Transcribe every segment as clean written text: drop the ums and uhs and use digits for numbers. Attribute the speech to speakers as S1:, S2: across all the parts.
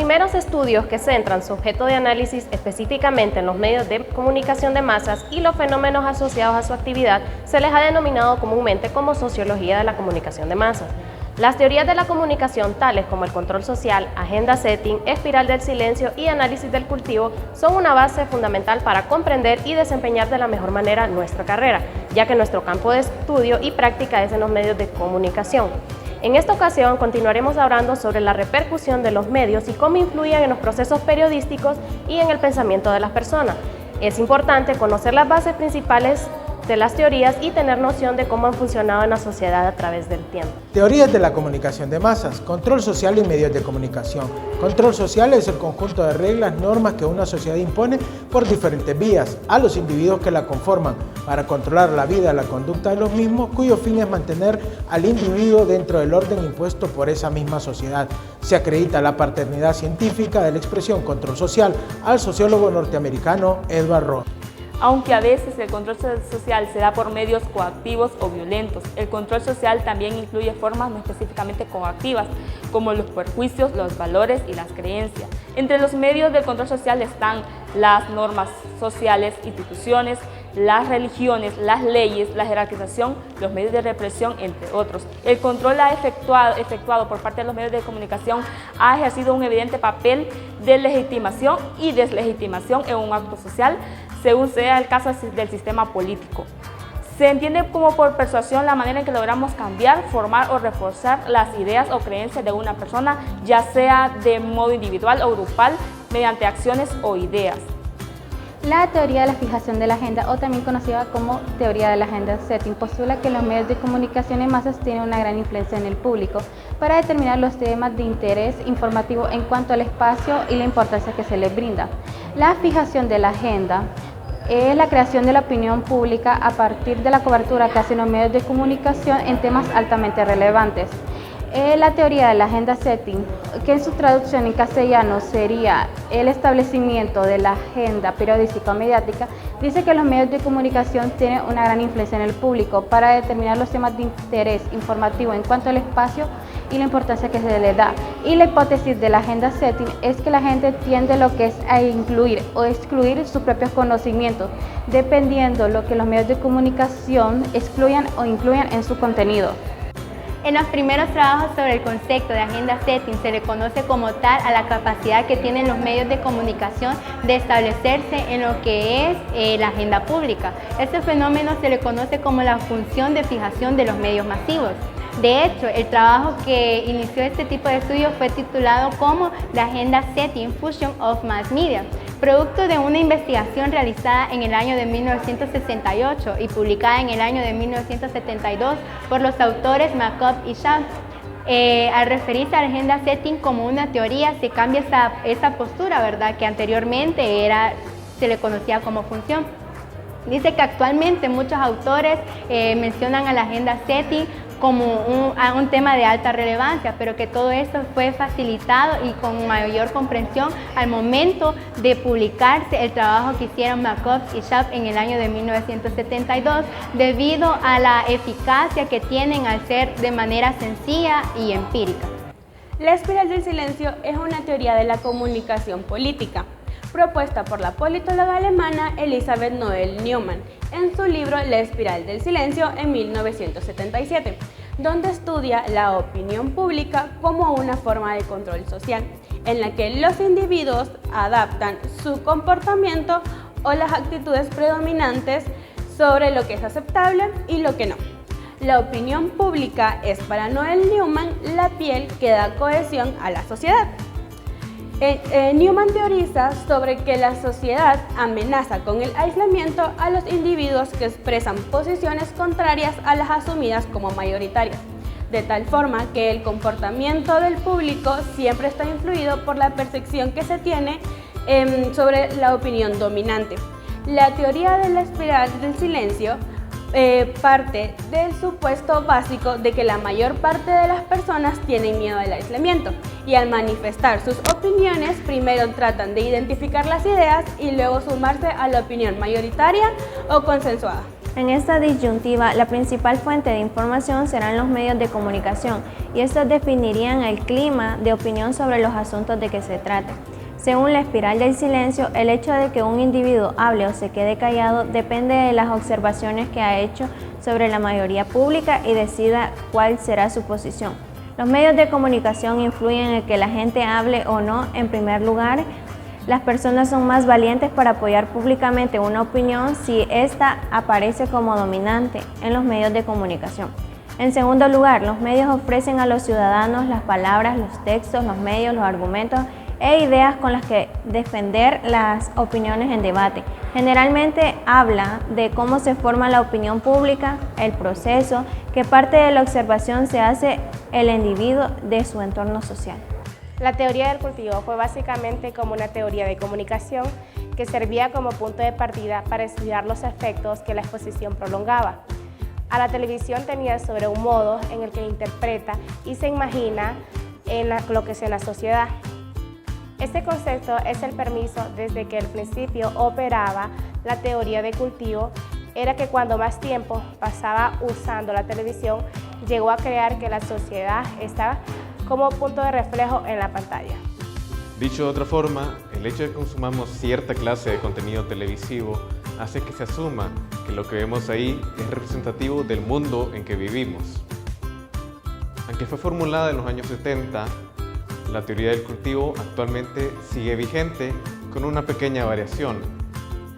S1: primeros estudios que centran su objeto de análisis específicamente en los medios de comunicación de masas y los fenómenos asociados a su actividad se les ha denominado comúnmente como sociología de la comunicación de masas. Las teorías de la comunicación, tales como el control social, agenda setting, espiral del silencio y análisis del cultivo, son una base fundamental para comprender y desempeñar de la mejor manera nuestra carrera, ya que nuestro campo de estudio y práctica es en los medios de comunicación. En esta ocasión continuaremos hablando sobre la repercusión de los medios y cómo influyen en los procesos periodísticos y en el pensamiento de las personas. Es importante conocer las bases principales de las teorías y tener noción de cómo han funcionado en la sociedad a través del tiempo.
S2: Teorías de la comunicación de masas, control social y medios de comunicación. Control social es el conjunto de reglas, normas que una sociedad impone por diferentes vías a los individuos que la conforman para controlar la vida y la conducta de los mismos, cuyo fin es mantener al individuo dentro del orden impuesto por esa misma sociedad. Se acredita la paternidad científica de la expresión control social al sociólogo norteamericano Edward Ross.
S3: Aunque a veces el control social se da por medios coactivos o violentos, el control social también incluye formas no específicamente coactivas, como los perjuicios, los valores y las creencias. Entre los medios del control social están las normas sociales, instituciones, las religiones, las leyes, la jerarquización, los medios de represión, entre otros. El control efectuado por parte de los medios de comunicación ha ejercido un evidente papel de legitimación y deslegitimación en un acto social, según sea el caso del sistema político. Se entiende como por persuasión la manera en que logramos cambiar, formar o reforzar las ideas o creencias de una persona, ya sea de modo individual o grupal, mediante acciones o ideas.
S4: La teoría de la fijación de la agenda, o también conocida como teoría de la agenda setting, postula que los medios de comunicación en masas tienen una gran influencia en el público para determinar los temas de interés informativo en cuanto al espacio y la importancia que se les brinda. La fijación de la agenda es la creación de la opinión pública a partir de la cobertura que hacen los medios de comunicación en temas altamente relevantes. La teoría de la agenda setting, que en su traducción en castellano sería el establecimiento de la agenda periodística o mediática, dice que los medios de comunicación tienen una gran influencia en el público para determinar los temas de interés informativo en cuanto al espacio y la importancia que se le da. Y la hipótesis de la agenda setting es que la gente tiende lo que es a incluir o excluir sus propios conocimientos, dependiendo lo que los medios de comunicación excluyan o incluyan en su contenido.
S5: En los primeros trabajos sobre el concepto de agenda setting se le conoce como tal a la capacidad que tienen los medios de comunicación de establecerse en lo que es la agenda pública. Este fenómeno se le conoce como la función de fijación de los medios masivos. De hecho, el trabajo que inició este tipo de estudios fue titulado como la Agenda Setting Function of Mass Media, producto de una investigación realizada en el año de 1968 y publicada en el año de 1972 por los autores McCobb y Schaaf. Al referirse a la agenda setting como una teoría, se cambia esa postura, ¿verdad?, que anteriormente se le conocía como función. Dice que actualmente muchos autores mencionan a la agenda setting como un tema de alta relevancia, pero que todo esto fue facilitado y con mayor comprensión al momento de publicarse el trabajo que hicieron McCobb y Schaaf en el año de 1972, debido a la eficacia que tienen al ser de manera sencilla y empírica.
S6: La espiral del silencio es una teoría de la comunicación política, propuesta por la politóloga alemana Elisabeth Noelle Neumann en su libro La espiral del silencio en 1977, donde estudia la opinión pública como una forma de control social, en la que los individuos adaptan su comportamiento o las actitudes predominantes sobre lo que es aceptable y lo que no. La opinión pública es para Noelle Neumann la piel que da cohesión a la sociedad. Neumann teoriza sobre que la sociedad amenaza con el aislamiento a los individuos que expresan posiciones contrarias a las asumidas como mayoritarias, de tal forma que el comportamiento del público siempre está influido por la percepción que se tiene sobre la opinión dominante. La teoría de la espiral del silencio parte del supuesto básico de que la mayor parte de las personas tienen miedo al aislamiento y al manifestar sus opiniones primero tratan de identificar las ideas y luego sumarse a la opinión mayoritaria o consensuada.
S7: En esta disyuntiva, la principal fuente de información serán los medios de comunicación y estos definirían el clima de opinión sobre los asuntos de que se trate. Según la espiral del silencio, el hecho de que un individuo hable o se quede callado depende de las observaciones que ha hecho sobre la mayoría pública y decida cuál será su posición. Los medios de comunicación influyen en que la gente hable o no. En primer lugar, las personas son más valientes para apoyar públicamente una opinión si ésta aparece como dominante en los medios de comunicación. En segundo lugar, los medios ofrecen a los ciudadanos las palabras, los textos, los medios, los argumentos e ideas con las que defender las opiniones en debate. Generalmente habla de cómo se forma la opinión pública, el proceso, que parte de la observación se hace el individuo de su entorno social.
S1: La teoría del cultivo fue básicamente como una teoría de comunicación que servía como punto de partida para estudiar los efectos que la exposición prolongaba. A la televisión tenía sobre un modo en el que interpreta y se imagina lo que es en la sociedad. Este concepto es el permiso desde que al principio operaba la teoría de cultivo, era que cuando más tiempo pasaba usando la televisión, llegó a crear que la sociedad estaba como punto de reflejo en la pantalla.
S8: Dicho de otra forma, el hecho de que consumamos cierta clase de contenido televisivo hace que se asuma que lo que vemos ahí es representativo del mundo en que vivimos. Aunque fue formulada en los años 70, la teoría del cultivo actualmente sigue vigente con una pequeña variación,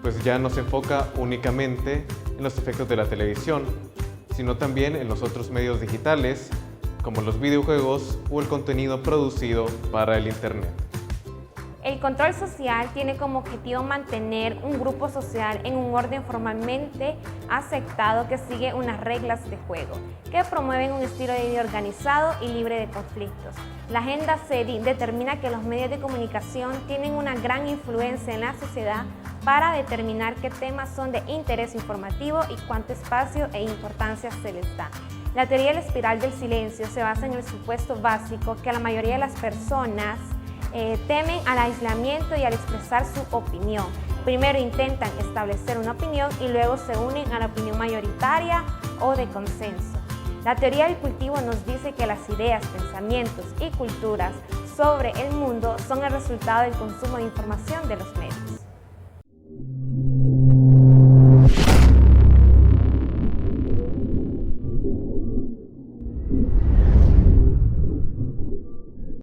S8: pues ya no se enfoca únicamente en los efectos de la televisión, sino también en los otros medios digitales, como los videojuegos o el contenido producido para el Internet.
S7: El control social tiene como objetivo mantener un grupo social en un orden formalmente aceptado que sigue unas reglas de juego, que promueven un estilo de vida organizado y libre de conflictos. La agenda SETI determina que los medios de comunicación tienen una gran influencia en la sociedad para determinar qué temas son de interés informativo y cuánto espacio e importancia se les da. La teoría de la espiral del silencio se basa en el supuesto básico que la mayoría de las personas temen al aislamiento y al expresar su opinión. Primero intentan establecer una opinión y luego se unen a la opinión mayoritaria o de consenso. La teoría del cultivo nos dice que las ideas, pensamientos y culturas sobre el mundo son el resultado del consumo de información de los medios.